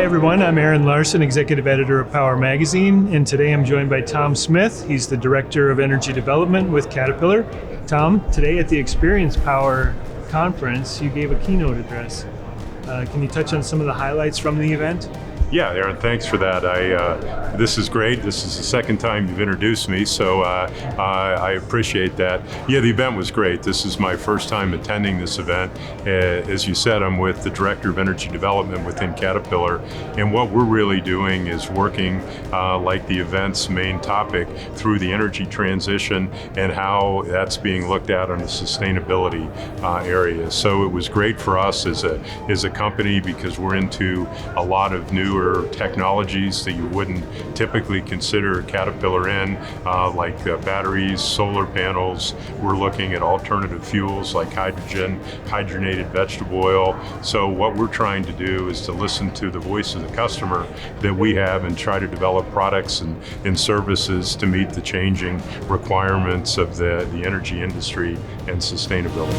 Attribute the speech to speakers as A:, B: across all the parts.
A: Hi everyone, I'm Aaron Larson, Executive Editor of Power Magazine, and today I'm joined by Tom Smith. He's the Director of Energy Development with Caterpillar. Tom, today at the Experience Power Conference, you gave a keynote address. Can you touch on some of the highlights from the event?
B: Yeah, Aaron, thanks for that. This is great. This is the second time you've introduced me, so I appreciate that. Yeah, the event was great. This is my first time attending this event. As you said, I'm with the Director of Energy Development within Caterpillar, and what we're really doing is working like the event's main topic through the energy transition and how that's being looked at on the sustainability area. So it was great for us as a company because we're into a lot of newer technologies that you wouldn't typically consider Caterpillar in, like batteries, solar panels. We're looking at alternative fuels like hydrogen, hydrogenated vegetable oil. So what we're trying to do is to listen to the voice of the customer that we have and try to develop products and services to meet the changing requirements of the energy industry and sustainability.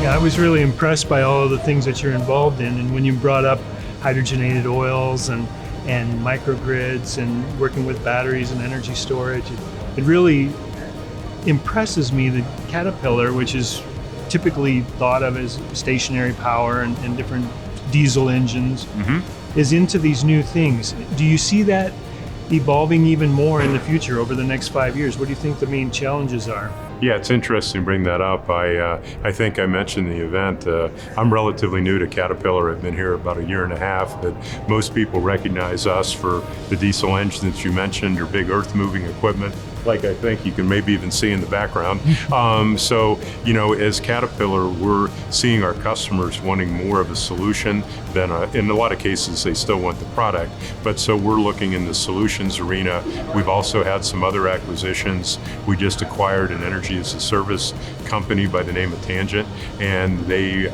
A: I was really impressed by all of the things that you're involved in, and when you brought up hydrogenated oils and microgrids and working with batteries and energy storage, it really impresses me that Caterpillar, which is typically thought of as stationary power and different diesel engines, is into these new things. Do you see that evolving even more in the future over the next 5 years? What do you think the main challenges are?
B: Yeah, it's interesting to bring that up. I think I mentioned the event. I'm relatively new to Caterpillar. I've been here about a year and a half, but most people recognize us for the diesel engines you mentioned, or big earth-moving equipment, like I think you can maybe even see in the background. So, as Caterpillar, we're seeing our customers wanting more of a solution than in a lot of cases, they still want the product. But so we're looking in the solutions arena. We've also had some other acquisitions. We just acquired an energy as a service company by the name of Tangent, and they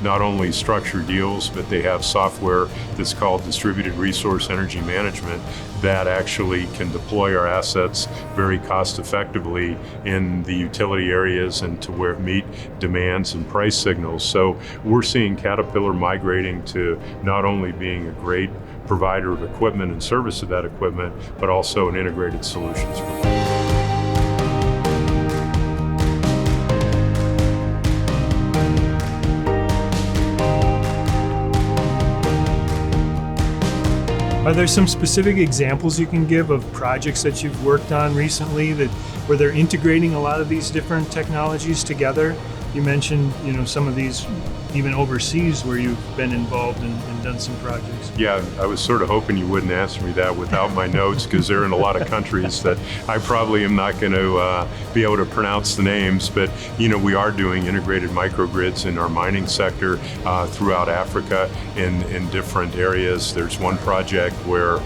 B: not only structure deals, but they have software that's called Distributed Resource Energy Management that actually can deploy our assets very cost effectively in the utility areas and to where meet demands and price signals. So we're seeing Caterpillar migrating to not only being a great provider of equipment and service of that equipment, but also an integrated solutions provider.
A: Are there some specific examples you can give of projects that you've worked on recently where they're integrating a lot of these different technologies together? You mentioned, some of these even overseas where you've been involved and done some projects.
B: Yeah, I was sort of hoping you wouldn't ask me that without my notes, because they're in a lot of countries that I probably am not going to be able to pronounce the names, but we are doing integrated microgrids in our mining sector throughout Africa in different areas. There's one project where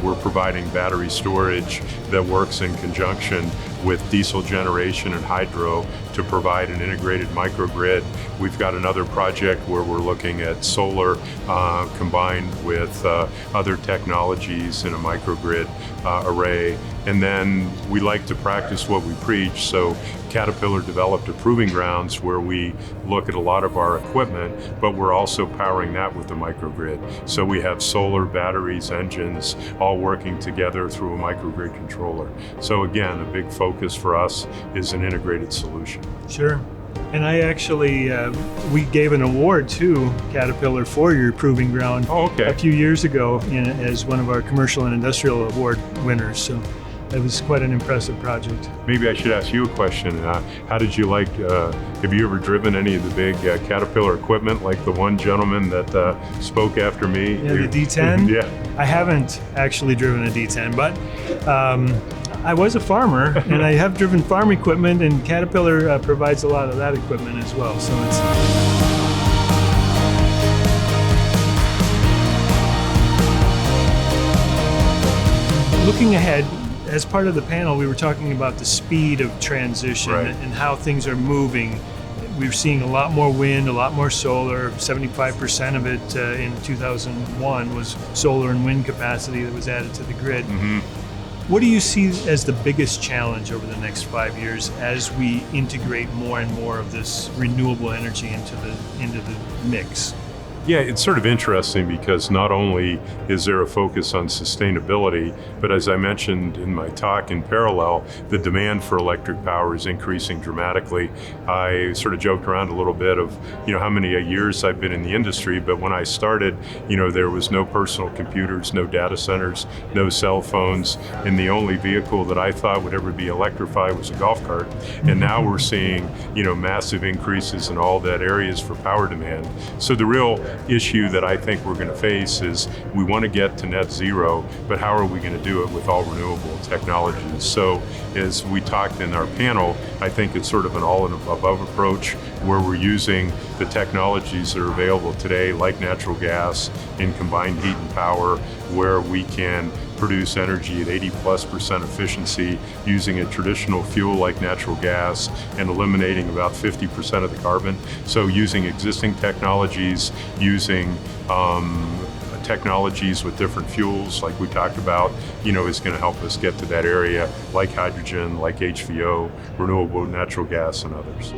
B: we're providing battery storage that works in conjunction with diesel generation and hydro to provide an integrated microgrid. We've got another project where we're looking at solar combined with other technologies in a microgrid array. And then we like to practice what we preach. So Caterpillar developed a proving grounds where we look at a lot of our equipment, but we're also powering that with the microgrid. So we have solar, batteries, engines, all working together through a microgrid controller. So again, a big focus for us is an integrated solution.
A: Sure. And I actually, we gave an award to Caterpillar for your proving ground a few years ago as one of our commercial and industrial award winners. So it was quite an impressive project.
B: Maybe I should ask you a question. How did you like, have you ever driven any of the big Caterpillar equipment like the one gentleman that spoke after me?
A: Yeah, the D10?
B: Yeah.
A: I haven't actually driven a D10, but I was a farmer and I have driven farm equipment, and Caterpillar provides a lot of that equipment as well. So it's looking ahead. As part of the panel, we were talking about the speed of transition and how things are moving. We're seeing a lot more wind, a lot more solar. 75% of it in 2001 was solar and wind capacity that was added to the grid. What do you see as the biggest challenge over the next 5 years as we integrate more and more of this renewable energy into the mix?
B: Yeah, it's sort of interesting because not only is there a focus on sustainability, but as I mentioned in my talk, in parallel, the demand for electric power is increasing dramatically. I sort of joked around a little bit of, how many years I've been in the industry, but when I started, there was no personal computers, no data centers, no cell phones, and the only vehicle that I thought would ever be electrified was a golf cart. And now we're seeing, massive increases in all that areas for power demand. So the real issue that I think we're going to face is we want to get to net zero, but how are we going to do it with all renewable technologies? So as we talked in our panel, I think it's sort of an all and above approach where we're using the technologies that are available today, like natural gas and combined heat and power, where we can produce energy at 80+% efficiency using a traditional fuel like natural gas and eliminating about 50% of the carbon. So using existing technologies, using technologies with different fuels like we talked about, is going to help us get to that area, like hydrogen, like HVO, renewable natural gas, and others.